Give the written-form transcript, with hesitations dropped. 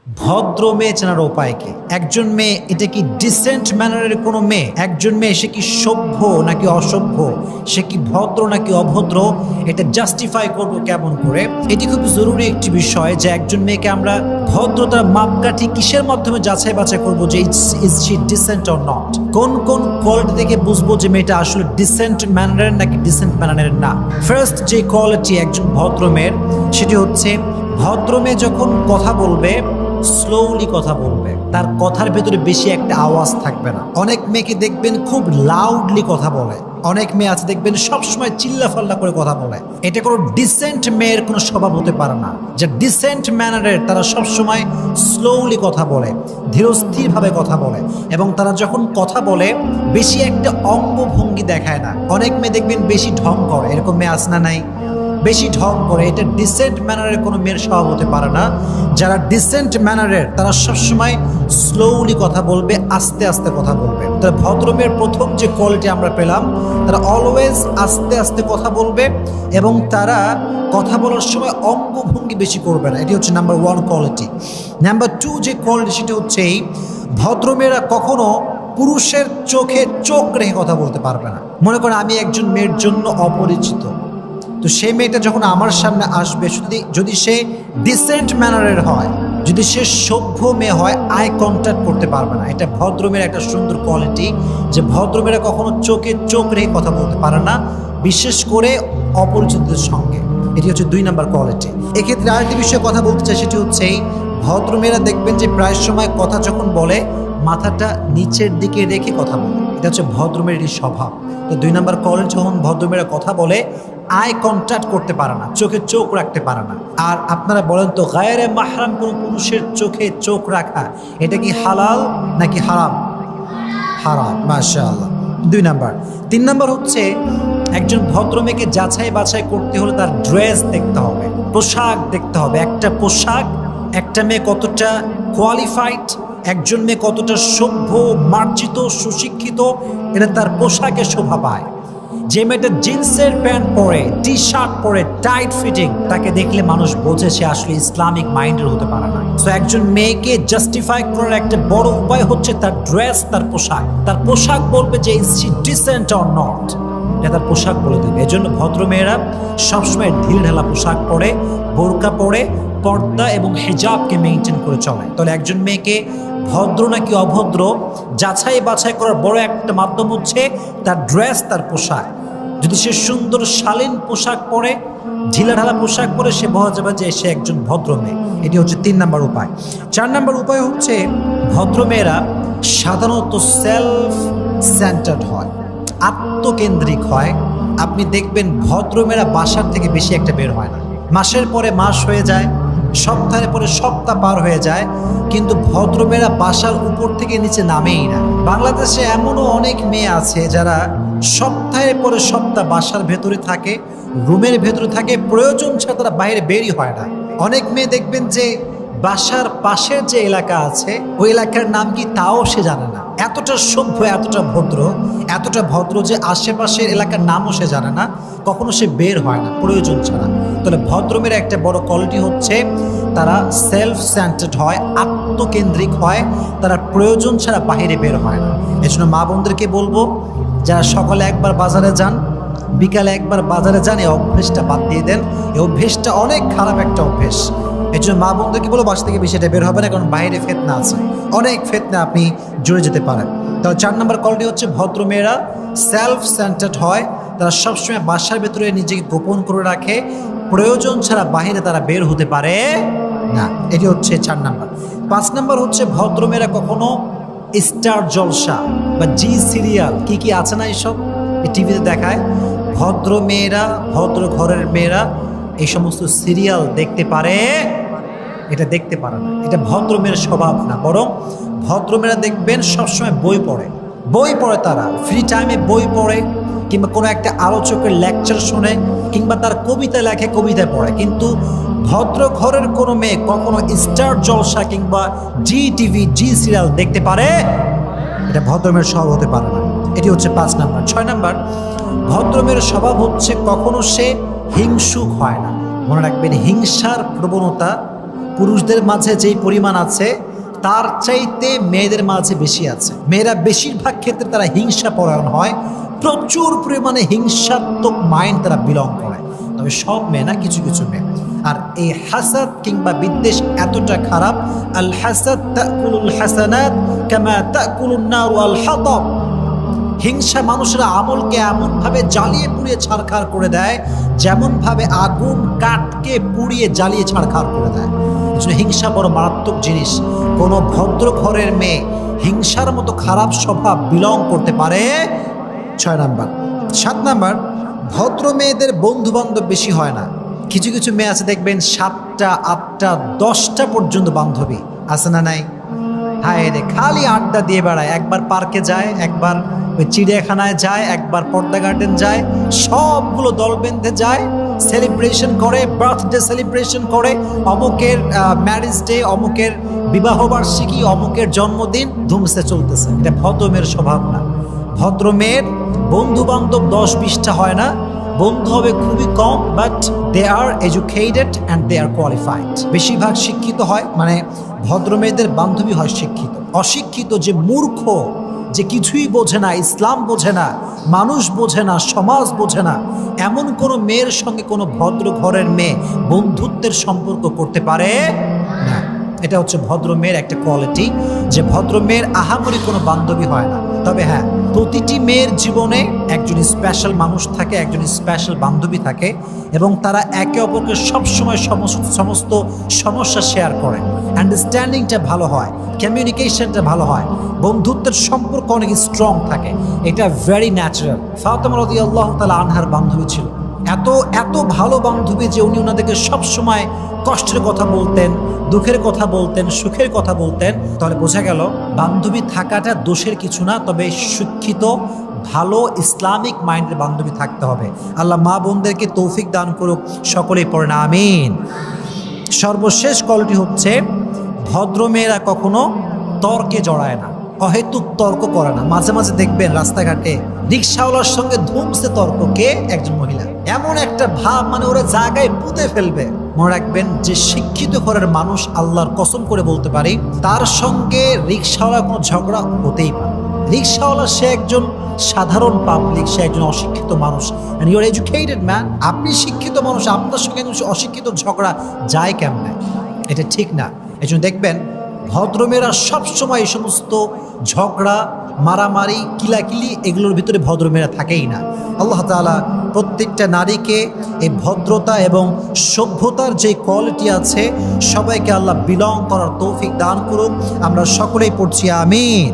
ভদ্র মেয়ে চেনার উপায় কি? একজন মেয়ে এটা কি ডিসেন্ট ম্যানারের কোনো মেয়ে? একজন মেয়ে সে কি সভ্য নাকি অসভ্য, সে কি ভদ্র নাকি অভদ্র, এটা জাস্টিফাই করব কেমন করে? এটি খুব জরুরি একটি বিষয় যে একজন মেয়েকে আমরা ভদ্রতার মাপকাঠি কিসের মাধ্যমে যাচাই বাছাই করবো যে is she decent or not. কোন কোন কোয়ালিটি থেকে বুঝবো যে মেয়েটা আসলে ডিসেন্ট ম্যানারের নাকি ডিসেন্ট ম্যানারের না? ফার্স্ট যে কোয়ালিটি একজন ভদ্র মেয়ের, সেটি হচ্ছে ভদ্র মেয়ে যখন কথা বলবে স্লোলি কথা বলবে, তার কথার ভেতরে বেশি একটা আওয়াজ থাকবে না। অনেক মেয়েকে দেখবেন খুব লাউডলি কথা বলে, অনেক মেয়ে আছে দেখবেন সবসময় চিল্লাফাল্লা করে কথা বলে। এটা কোনো ডিসেন্ট মেয়ের কোনো স্বভাব হতে পারে না। যে ডিসেন্ট ম্যানারের তারা সবসময় স্লোলি কথা বলে, ধীরস্থিরভাবে কথা বলে, এবং তারা যখন কথা বলে বেশি একটা অঙ্গভঙ্গি দেখায় না। অনেক মেয়ে দেখবেন বেশি ঢং করে, এরকম মেয়ে আছে না নাই? বেশি ঢং করে, এটা ডিসেন্ট ম্যানারের কোনো মেয়ের স্বভাব হতে পারে না। যারা ডিসেন্ট ম্যানারের তারা সবসময় স্লোলি কথা বলবে, আস্তে আস্তে কথা বলবে। তাহলে ভদ্র মেয়ের প্রথম যে কোয়ালিটি আমরা পেলাম, তারা অলওয়েজ আস্তে আস্তে কথা বলবে এবং তারা কথা বলার সময় অঙ্গভঙ্গি বেশি করবে না। এটি হচ্ছে নাম্বার 1 কোয়ালিটি। নাম্বার 2 যে কোয়ালিটি সেটি হচ্ছে এই, ভদ্র মেয়েরা কখনো পুরুষের চোখে চোখ রেখে কথা বলতে পারবে না। মনে করেন আমি একজন মেয়ের জন্য অপরিচিত, তো সেই মেয়েটা যখন আমার সামনে আসবে, যদি সে ডিসেন্ট ম্যানারের হয়, যদি সে সভ্য মেয়ে হয়, আই কন্ট্যাক্ট করতে পারবে না। এটা ভদ্র মেয়ের একটা সুন্দর কোয়ালিটি, যে ভদ্র মেয়েরা কখনো চোখে চোখ রেখে কথা বলতে পারে না, বিশেষ করে অপরিচিতদের সঙ্গে। এটি হচ্ছে 2 নাম্বার কোয়ালিটি। এক্ষেত্রে আরেকটি বিষয়ে কথা বলতে চাই, সেটি হচ্ছে এই, ভদ্র মেয়েরা দেখবেন যে প্রায় সময় কথা যখন বলে মাথাটা নিচের দিকে রেখে কথা বলে। এটা হচ্ছে ভদ্র মেয়েরই স্বভাব। তো 2 নাম্বার কোয়ালিটি, যখন ভদ্রমেয়েরা কথা বলে আই কন্ট্যাক্ট করতে পারে না, চোখে চোখ রাখতে পারে না। আর আপনারা বলেন তো, গায়রে মাহরাম কোনো পুরুষের চোখে চোখ রাখা এটা কি হালাল নাকি হারাম? হারাম, মাশাআল্লাহ। 2 নাম্বার। 3 নাম্বার হচ্ছে একজন ভদ্র মেয়েকে যাচাই বাছাই করতে হলে তার ড্রেস দেখতে হবে, পোশাক দেখতে হবে। একটা পোশাক, একটা মেয়ে কতটা কোয়ালিফাইড, একজন মেয়ে কতটা সভ্য, মার্জিত, সুশিক্ষিত, এটা তার পোশাকে শোভা পায়। যে মেয়েটা জিন্সের প্যান্ট পরে, টি শার্ট পরে, টাইট ফিটিং, তাকে দেখলে মানুষ বোঝে সে আসলে ইসলামিক মাইন্ডের হতে পারে না। তো একজন মেয়েকে জাস্টিফাই করার একটা বড় উপায় হচ্ছে তার ড্রেস, তার পোশাক। তার পোশাক বলবে যে is she decent or not, এটা তার পোশাক বলে দেবে। এজন্য ভদ্র মেয়েরা সবসময় ঢিল ঢালা পোশাক পরে, বোরকা পরে, পর্দা এবং হিজাবকে মেনটেন করে চলে। তাহলে একজন মেয়েকে ভদ্র নাকি অভদ্র যাচাই বাছাই করার বড় একটা মাধ্যম হচ্ছে তার ড্রেস, তার পোশাক। যদি সে সুন্দর শালীন পোশাক পরে, ঢিলাঢালা পোশাক পরে, সে বোঝা যাবে যে সে একজন ভদ্র মেয়ে। এটি হচ্ছে 3 নাম্বার উপায়। 4 নাম্বার উপায় হচ্ছে ভদ্র মেয়েরা সাধারণত সেলফ সেন্টার্ড হয়, আত্মকেন্দ্রিক হয়। আপনি দেখবেন ভদ্র মেয়েরা বাসার থেকে বেশি একটা বের হয় না। মাসের পরে মাস হয়ে যায়, সপ্তাহের পরে সপ্তাহ পার হয়ে যায়, কিন্তু ভদ্র মেয়েরা বাসার উপর থেকে নিচে নামেই না। বাংলাদেশে এমনও অনেক মেয়ে আছে যারা সপ্তাহের পরে সপ্তাহ বাসার ভেতরে থাকে, রুমের ভেতরে থাকে, প্রয়োজন ছাড়া তারা বাইরে বেরই হয় না। অনেক মেয়ে দেখবেন যে বাসার পাশের যে এলাকা আছে ওই এলাকার নাম কি তাও সে জানে না। এতটা সভ্য, এতটা ভদ্র যে আশেপাশের এলাকার নামও সে জানে না, কখনো সে বের হয় না প্রয়োজন ছাড়া। তাহলে ভদ্রমের একটা বড় কোয়ালিটি হচ্ছে তারা সেলফ সেন্টার্ড হয়, আত্মকেন্দ্রিক হয়, তারা প্রয়োজন ছাড়া বাইরে বের হয় না। এজন্য মা বোনদেরকে বলবো, যারা সকালে একবার বাজারে যান, বিকালে একবার বাজারে যান, এই অভ্যেসটা বাদ দিয়ে দেন। এই অভ্যেসটা অনেক খারাপ একটা অভ্যেস। এই জন্য মা বোনদেরকে বলো বাসা থেকে বেশি এটা বের হবে না, কারণ বাইরে ফেতনা আছে, অনেক ফেতনা আপনি জুড়ে যেতে পারেন। তাহলে 4 নম্বর কোয়ালিটি হচ্ছে ভদ্র মেয়েরা সেলফ সেন্টার্ড হয়, তারা সবসময় বাসার ভেতরে নিজেকে গোপন করে রাখে, প্রয়োজন ছাড়া বাইরে তারা বের হতে পারে না। এটি হচ্ছে 4 নম্বর। 5 নম্বর হচ্ছে ভদ্র মেয়েরা কখনো স্টার জলসা বা জি সিরিয়াল কি আছে না এইসব টিভিতে দেখায়, ভদ্র মেয়েরা, ভদ্র ঘরের মেয়েরা এই সমস্ত সিরিয়াল দেখতে পারে, এটা দেখতে পারে না। এটা ভদ্র মেয়ের স্বভাব না, বরং ভদ্র মেয়েরা দেখবেন সবসময় বই পড়ে, তারা ফ্রি টাইমে বই পড়ে, কিংবা কোনো একটা আলোচকের লেকচার শোনে, কিংবা তার কবিতা লেখে, কবিতা পড়ে। কিন্তু ভদ্র ঘরের কোনো মেয়ে কখনো স্টার জলসা কিংবা জি টিভি, জি সিরিয়াল দেখতে পারে, এটা ভদ্র মেয়ের স্বভাব হতে পারে না। এটি হচ্ছে 5 নাম্বার। 6 নাম্বার, ভদ্র মেয়ের স্বভাব হচ্ছে কখনো সে হিংসুক হয় না। মনে রাখবেন, হিংসার প্রবণতা পুরুষদের মাঝে যেই পরিমাণ আছে তার চাইতে মেয়েদের মাঝে বেশি আছে। মেয়েরা বেশিরভাগ ক্ষেত্রে তারা হিংসা পরায়ণ হয়, প্রচুর পরিমাণে হিংসাত্মক মাইন্ড তারা বিলং করে। তবে সব মেয়ে না, কিছু কিছু মেয়ে। আর এই হাসাদ কিংবা বিদ্বেষ এতটা খারাপ, আল হাসাদ তাকুলুল হাসানাত কামা তাকুলুন নারু আল হাতাব। হিংসা মানুষের আমলকে এমনভাবে জ্বালিয়ে পুড়িয়ে ছারখার করে দেয় যেমনভাবে আগুন কাঠকে পুড়িয়ে জ্বালিয়ে ছারখার করে দেয়। এই জন্য হিংসা বড় মারাত্মক জিনিস। কোনো ভদ্র ঘরের মেয়ে হিংসার মতো খারাপ স্বভাব বিলং করতে পারে। 6 নাম্বার। 7 নাম্বার, ভদ্র মেয়েদের বন্ধু বান্ধব বেশি হয় না। কিছু কিছু মেয়ে আছে দেখবেন 7টা 8টা 10টা পর্যন্ত বান্ধবী আছে না নাই? হায় রে, খালি আড্ডা দিয়ে বেড়ায়। একবার পার্কে যায়, একবার ওই চিড়িয়াখানায় যায়, একবার পর্দা গার্ডেন যায়, সবগুলো দল বেঁধে যায়, সেলিব্রেশন করে, বার্থডে সেলিব্রেশন করে, অমুকের ম্যারেজ ডে, অমুকের বিবাহবার্ষিকী, অমুকের জন্মদিন ধুমসে চলতেছে। এটা ভদ্র মেয়ের স্বভাব না। ভদ্র মেয়ের বন্ধু বান্ধব 10-20টা হয় না, বন্ধু হবে খুবই কম, but they are educated and they are qualified. বেশিরভাগ শিক্ষিত হয়, মানে ভদ্র মেয়েদের বান্ধবী হয় শিক্ষিত। অশিক্ষিত যে মূর্খ, যে কিছুই বোঝে না, ইসলাম বোঝে না, মানুষ বোঝে না, সমাজ বোঝে না, এমন কোনো মেয়ের সঙ্গে কোনো ভদ্র ঘরের মেয়ে বন্ধুত্বের সম্পর্ক করতে পারে না। এটা হচ্ছে ভদ্র মেয়ের একটা কোয়ালিটি, যে ভদ্র মেয়ের আহামরি কোনো বান্ধবী হয় না। তবে হ্যাঁ, প্রতিটি মেয়ের জীবনে একজন স্পেশাল মানুষ থাকে, একজন স্পেশাল বান্ধবী থাকে, এবং তারা একে অপরকে সবসময় সমস্ত সমস্যা শেয়ার করে। আন্ডারস্ট্যান্ডিংটা ভালো হয়, কমিউনিকেশনটা ভালো হয়, বন্ধুত্বের সম্পর্ক অনেক স্ট্রং থাকে। এটা ভেরি ন্যাচারাল। ফাতেমা রাদিয়াল্লাহু তাআলা আনহার বান্ধবী ছিল এত এত ভালো বান্ধবী যে উনি ওনাদেরকে সবসময় কষ্টের কথা বলতেন, দুঃখের কথা বলতেন, সুখের কথা বলতেন। তাহলে বোঝা গেল বান্ধবী থাকাটা দোষের কিছু না, তবে শিক্ষিত ভালো ইসলামিক মাইন্ডের বান্ধবী থাকতে হবে। আল্লাহ মা বোনদেরকে তৌফিক দান করুক, সকলেই পড়েন আমিন। সর্বশেষ কলটি হচ্ছে, ভদ্র মেয়েরা কখনো তর্কে জড়ায় না, অহেতুক তর্ক করে না। মাঝে মাঝে দেখবেন রাস্তাঘাটে রিক্সাওয়ালার সঙ্গে ধুমসে তর্ক, কে? একজন মহিলা। এমন একটা ভাব, মানে ওরা জায়গায় পুঁতে ফেলবে। মনে রাখবেন, যে শিক্ষিত ঘরের মানুষ, আল্লাহর কসম করে বলতে পারি, তার সঙ্গে রিক্সাওয়ালা কোনো ঝগড়া হতেই পারে। রিক্সাওয়ালা সে একজন সাধারণ পাবলিক, সে একজন অশিক্ষিত মানুষ। And you are educated man. আপনি শিক্ষিত মানুষ, আপনার সঙ্গে অশিক্ষিত ঝগড়া যায় কেমনে? এটা ঠিক না। এই জন্য দেখবেন ভদ্রমেয়েরা সবসময় এই সমস্ত ঝগড়া, মারামারি, কিলাকিলি, এগুলোর ভিতরে ভদ্রমেয়েরা থাকেই না। আল্লাহ তাআলা প্রত্যেকটা নারীকে এই ভদ্রতা এবং সভ্যতার যে কোয়ালিটি আছে, সবাইকে আল্লাহ বিলং করার তৌফিক দান করুক। আমরা সকলেই পড়ছি আমিন।